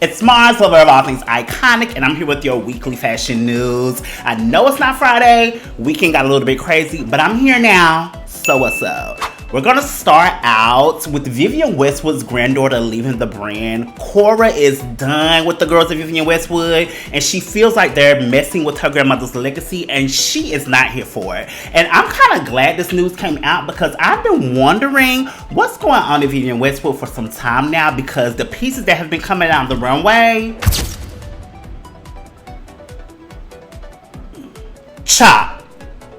It's Mars, lover of all things iconic, and I'm here with your weekly fashion news. I know it's not Friday, weekend got a little bit crazy, but I'm here now, so what's up? We're gonna start out with Vivienne Westwood's granddaughter leaving the brand. Cora is done with the girls of Vivienne Westwood, and she feels like they're messing with her grandmother's legacy, and she is not here for it. And I'm kind of glad this news came out because I've been wondering what's going on in Vivienne Westwood for some time now, because the pieces that have been coming down the runway, chop,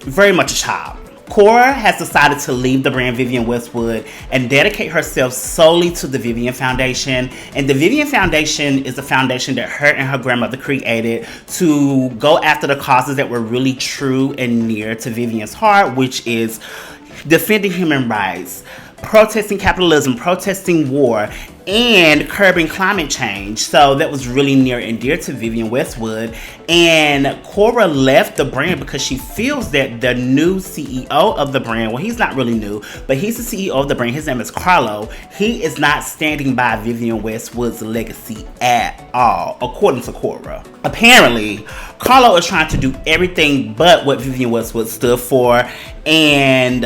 very much a chop. Cora has decided to leave the brand Vivienne Westwood and dedicate herself solely to the Vivienne Foundation. And the Vivienne Foundation is a foundation that her and her grandmother created to go after the causes that were really true and near to Vivienne's heart, which is defending human rights, protesting capitalism, protesting war, and curbing climate change. So that was really near and dear to Vivienne Westwood. And Cora left the brand because she feels that the new CEO of the brand, well, he's not really new, but he's the CEO of the brand. His name is Carlo. He is not standing by Vivienne Westwood's legacy at all, according to Cora. Apparently, Carlo is trying to do everything but what Vivienne Westwood stood for. And,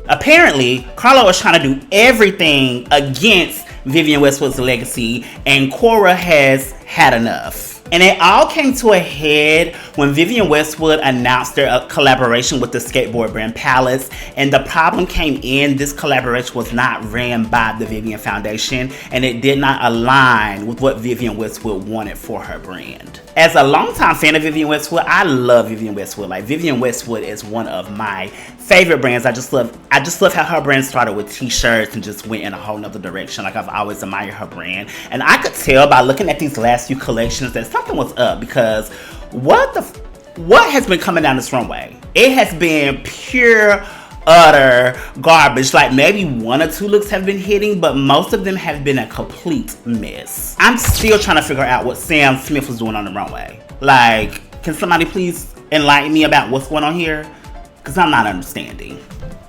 apparently, Carlo is trying to do everything against Vivienne Westwood's legacy, and Cora has had enough. And it all came to a head when Vivienne Westwood announced their collaboration with the skateboard brand Palace. And the problem came in, this collaboration was not ran by the Vivienne Foundation, and it did not align with what Vivienne Westwood wanted for her brand. As a longtime fan of Vivienne Westwood, I love Vivienne Westwood. Like, Vivienne Westwood is one of my favorite brands. I just love how her brand started with t-shirts and just went in a whole nother direction. Like, I've always admired her brand. And I could tell by looking at these last few collections that something was up, because what has been coming down this runway? It has been pure, utter garbage. Like, maybe one or two looks have been hitting, but most of them have been a complete mess. I'm still trying to figure out what Sam Smith was doing on the runway. Like, can somebody please enlighten me about what's going on here? Because I'm not understanding.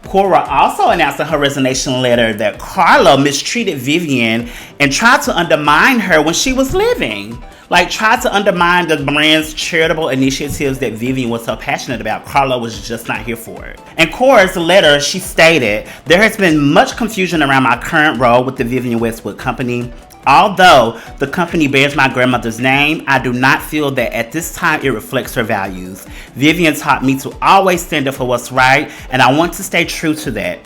Cora also announced in her resignation letter that Carlo mistreated Vivienne and tried to undermine her when she was living. Like, tried to undermine the brand's charitable initiatives that Vivienne was so passionate about. Carlo was just not here for it. In Cora's letter, she stated, "There has been much confusion around my current role with the Vivienne Westwood Company. Although the company bears my grandmother's name, I do not feel that at this time it reflects her values. Vivienne taught me to always stand up for what's right, and I want to stay true to that."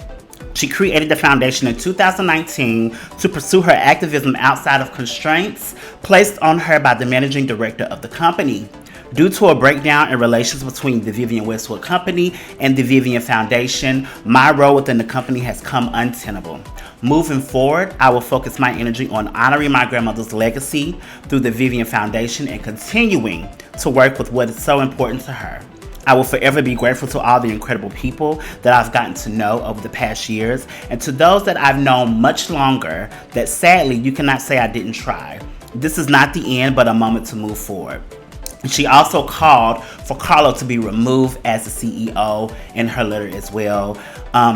She created the foundation in 2019 to pursue her activism outside of constraints placed on her by the managing director of the company. Due to a breakdown in relations between the Vivienne Westwood Company and the Vivienne Foundation, my role within the company has come untenable. Moving forward, I will focus my energy on honoring my grandmother's legacy through the Vivienne Foundation and continuing to work with what is so important to her. I will forever be grateful to all the incredible people that I've gotten to know over the past years, and to those that I've known much longer that sadly you cannot say I didn't try. This is not the end, but a moment to move forward. She also called for Carlo to be removed as the CEO in her letter as well,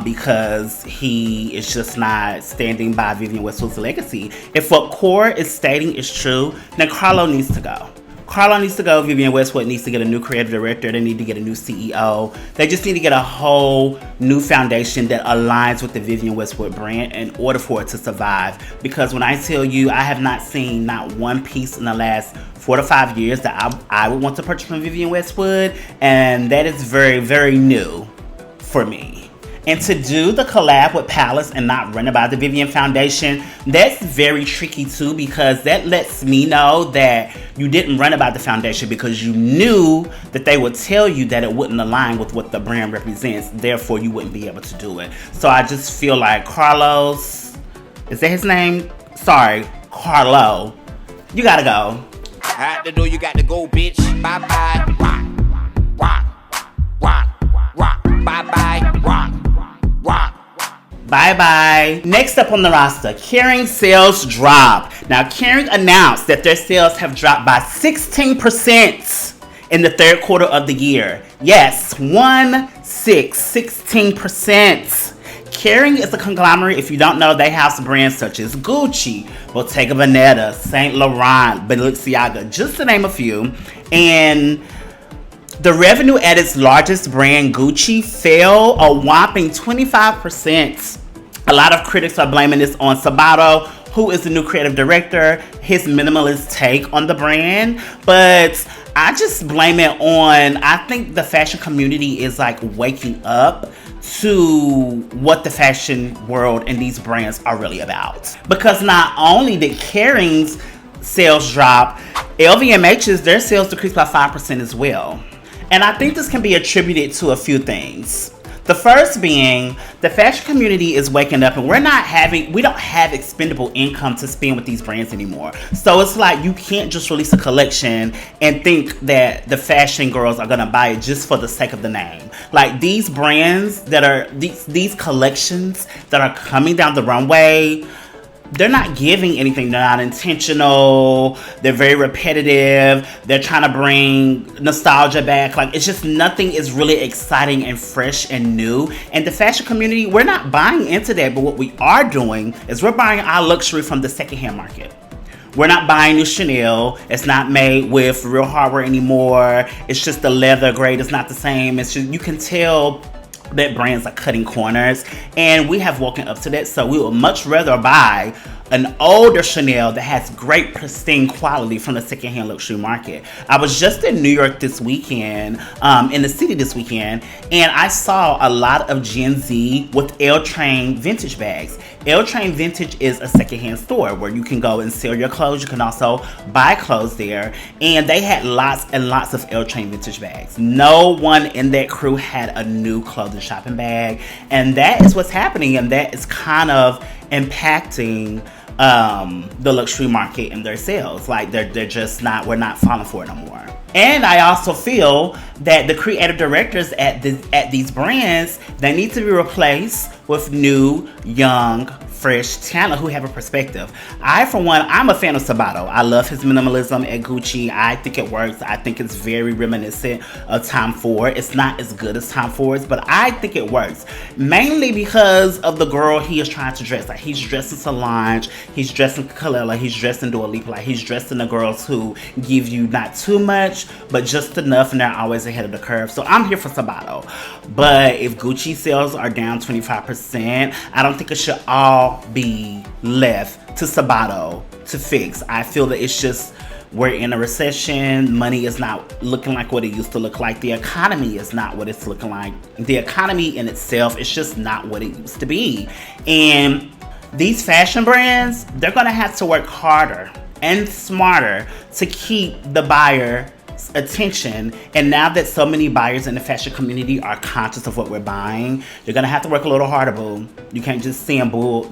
because he is just not standing by Vivienne Westwood's legacy. If what Cora is stating is true, then Carlo needs to go. Carlo needs to go. Vivienne Westwood needs to get a new creative director. They need to get a new CEO. They just need to get a whole new foundation that aligns with the Vivienne Westwood brand in order for it to survive. Because when I tell you, I have not seen not one piece in the last 4 to 5 years that I would want to purchase from Vivienne Westwood. And that is very, very new for me. And to do the collab with Palace and not run it by the Vivienne Foundation, that's very tricky too, because that lets me know that you didn't run it by the foundation because you knew that they would tell you that it wouldn't align with what the brand represents. Therefore, you wouldn't be able to do it. So I just feel like Carlos, is that his name? Sorry, Carlo, you gotta go. Out the door, you got to go, bitch. Bye-bye. Rock, rock, rock, rock. Bye-bye. Rock. Bye-bye. Next up on the roster, Kering sales drop. Now, Kering announced that their sales have dropped by 16% in the third quarter of the year. Yes, 16%. Kering is a conglomerate. If you don't know, they have some brands such as Gucci, Bottega Veneta, Saint Laurent, Balenciaga, just to name a few. And the revenue at its largest brand, Gucci, fell a whopping 25%. A lot of critics are blaming this on Sabato, who is the new creative director, his minimalist take on the brand. But I just blame it on, I think the fashion community is like waking up to what the fashion world and these brands are really about. Because not only did Kering's sales drop, LVMH's, their sales decreased by 5% as well. And I think this can be attributed to a few things. The first being the fashion community is waking up and we don't have expendable income to spend with these brands anymore. So it's like you can't just release a collection and think that the fashion girls are gonna buy it just for the sake of the name. Like these brands that are these collections that are coming down the runway, they're not giving anything. They're not intentional. They're very repetitive. They're trying to bring nostalgia back. Like, it's just nothing is really exciting and fresh and new. And the fashion community, we're not buying into that. But what we are doing is we're buying our luxury from the secondhand market. We're not buying new Chanel. It's not made with real hardware anymore. It's just the leather grade. It's not the same. It's just, you can tell that brands are cutting corners, and we have woken up to that. So we would much rather buy an older Chanel that has great pristine quality from the secondhand luxury market. I was just in New York this weekend, in the city this weekend, and I saw a lot of Gen Z with L Train vintage bags. L Train Vintage is a secondhand store where you can go and sell your clothes. You can also buy clothes there. And they had lots and lots of L Train Vintage bags. No one in that crew had a new clothing shopping bag. And that is what's happening. And that is kind of impacting the luxury market and their sales. Like they're just not, we're not falling for it no more. And I also feel that the creative directors at these brands, they need to be replaced with new, young, fresh talent who have a perspective. For one, I'm a fan of Sabato. I love his minimalism at Gucci. I think it works. I think it's very reminiscent of Tom Ford. It's not as good as Tom Ford's, but I think it works. Mainly because of the girl he is trying to dress. Like, he's dressed in Solange, he's dressed in Kalila, he's dressed in Dua Lipa. Like, he's dressed in the girls who give you not too much, but just enough, and they're always ahead of the curve. So I'm here for Sabato. But if Gucci sales are down 25%, I don't think it should all be left to Sabato to fix. I feel that it's just, we're in a recession. Money is not looking like what it used to look like. The economy is not what it's looking like. The economy in itself is just not what it used to be. And these fashion brands, they're gonna have to work harder and smarter to keep the buyer attention. And now that so many buyers in the fashion community are conscious of what we're buying, you're gonna have to work a little harder, boo. You can't just see them, boo.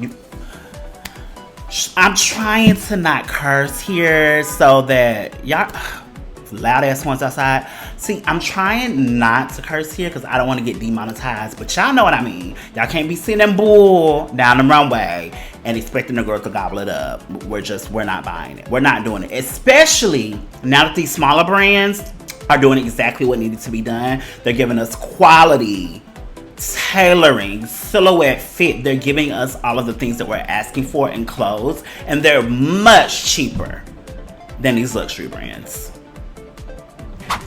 I'm trying to not curse here so that y'all, loud ass ones outside. See, I'm trying not to curse here because I don't want to get demonetized, but y'all know what I mean. Y'all can't be seeing them bull down the runway and expecting the girls to gobble it up. We're not buying it. We're not doing it. Especially now that these smaller brands are doing exactly what needed to be done. They're giving us quality, tailoring, silhouette fit. They're giving us all of the things that we're asking for in clothes, and they're much cheaper than these luxury brands.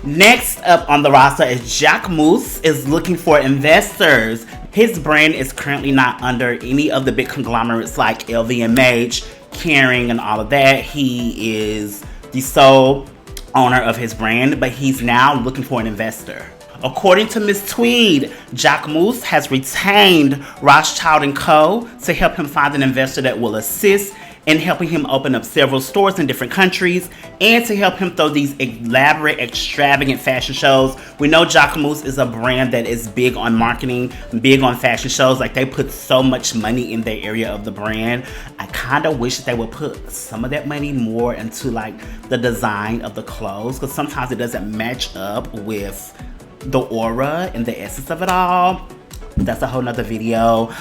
Next up on the roster is Jacquemus is looking for investors. His brand is currently not under any of the big conglomerates like LVMH, Kering, and all of that. He is the sole owner of his brand, but he's now looking for an investor. According to Ms. Tweed, Jacquemus has retained Rothschild & Co. to help him find an investor that will assist in helping him open up several stores in different countries and to help him throw these elaborate, extravagant fashion shows. We know Jacquemus is a brand that is big on marketing, big on fashion shows. Like, they put so much money in their area of the brand. I kind of wish that they would put some of that money more into like the design of the clothes, because sometimes it doesn't match up with the aura and the essence of it all. That's a whole nother video.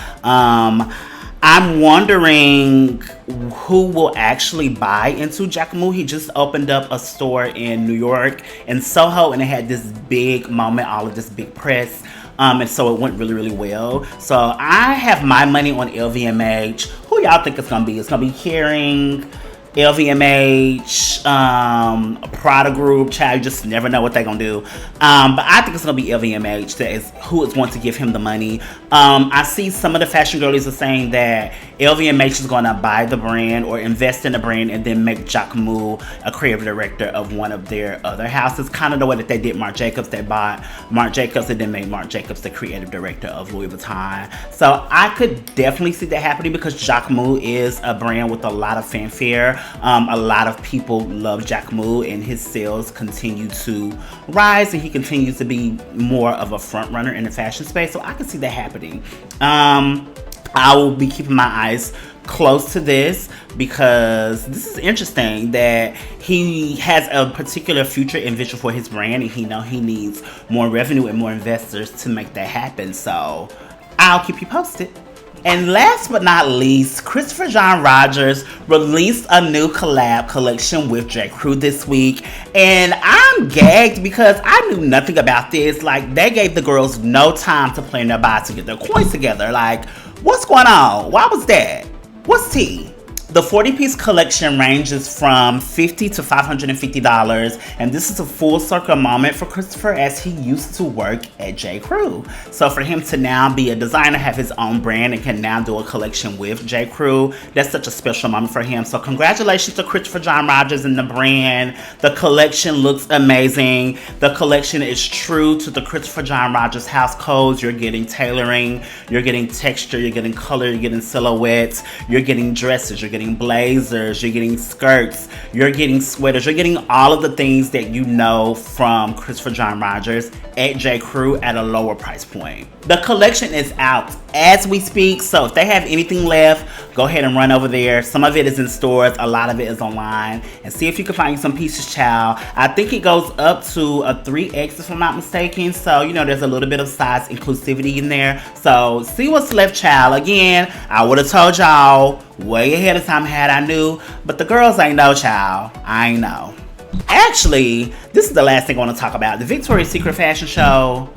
I'm wondering who will actually buy into Jacquemus. He just opened up a store in New York, in Soho, and it had this big moment, all of this big press. and so it went really, really well. So I have my money on LVMH. Who y'all think it's gonna be? It's gonna be Kering, LVMH, Prada Group. Child, you just never know what they're gonna do. But I think it's gonna be LVMH that is who is going to give him the money. I see some of the fashion girlies are saying that LVMH is gonna buy the brand or invest in the brand and then make Jacquemus a creative director of one of their other houses. Kind of the way that they did Marc Jacobs. They bought Marc Jacobs and then made Marc Jacobs the creative director of Louis Vuitton. So I could definitely see that happening because Jacquemus is a brand with a lot of fanfare. A lot of people love Jacquemus and his sales continue to rise and he continues to be more of a front runner in the fashion space. So I can see that happening. I will be keeping my eyes close to this because this is interesting that he has a particular future and vision for his brand and he needs more revenue and more investors to make that happen. So I'll keep you posted. And last but not least, Christopher John Rogers released a new collab collection with J.Crew this week. And I'm gagged because I knew nothing about this. Like, they gave the girls no time to plan their buys to get their coins together. Like, what's going on? Why was that? What's tea? The 40-piece collection ranges from $50 to $550, and this is a full circle moment for Christopher as he used to work at J.Crew. So for him to now be a designer, have his own brand, and can now do a collection with J.Crew, that's such a special moment for him. So congratulations to Christopher John Rogers and the brand. The collection looks amazing. The collection is true to the Christopher John Rogers house codes. You're getting tailoring, you're getting texture, you're getting color, you're getting silhouettes, you're getting dresses, you're getting blazers, you're getting skirts, you're getting sweaters, you're getting all of the things that you know from Christopher John Rogers at J.Crew at a lower price point. The collection is out as we speak, so if they have anything left, go ahead and run over there. Some of it is in stores, a lot of it is online, and see if you can find some pieces, child. I think it goes up to a 3X if I'm not mistaken, so there's a little bit of size inclusivity in there. So see what's left, child. Again, I would have told y'all way ahead of time had I knew, but the girls ain't know, child. I ain't know. Actually, this is the last thing I want to talk about. The Victoria's Secret fashion show,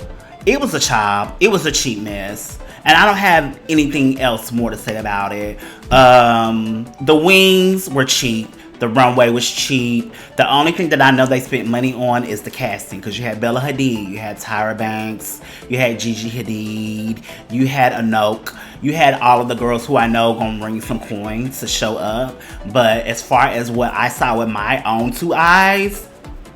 it was a chop. It was a cheap mess. And I don't have anything else more to say about it. The wings were cheap. The runway was cheap. The only thing that I know they spent money on is the casting, because you had Bella Hadid, you had Tyra Banks, you had Gigi Hadid, you had Anouk, you had all of the girls who I know gonna bring some coins to show up. But as far as what I saw with my own two eyes,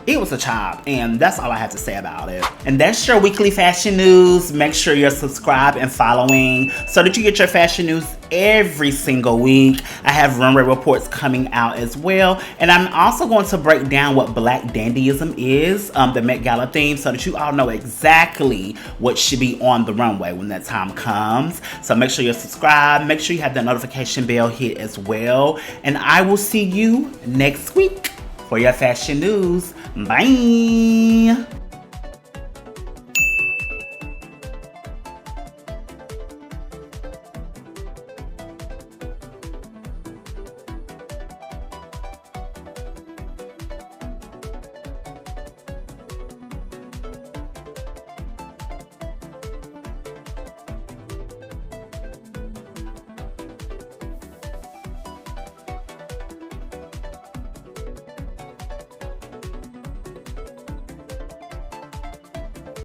it was a chop, and that's all I have to say about it. And that's your weekly fashion news. Make sure you're subscribed and following so that you get your fashion news every single week. I have runway reports coming out as well, and I'm also going to break down what Black Dandyism is, the Met Gala theme, so that you all know exactly what should be on the runway when that time comes. So make sure you're subscribed. Make sure you have the notification bell hit as well, and I will see you next week for your fashion news. Bye.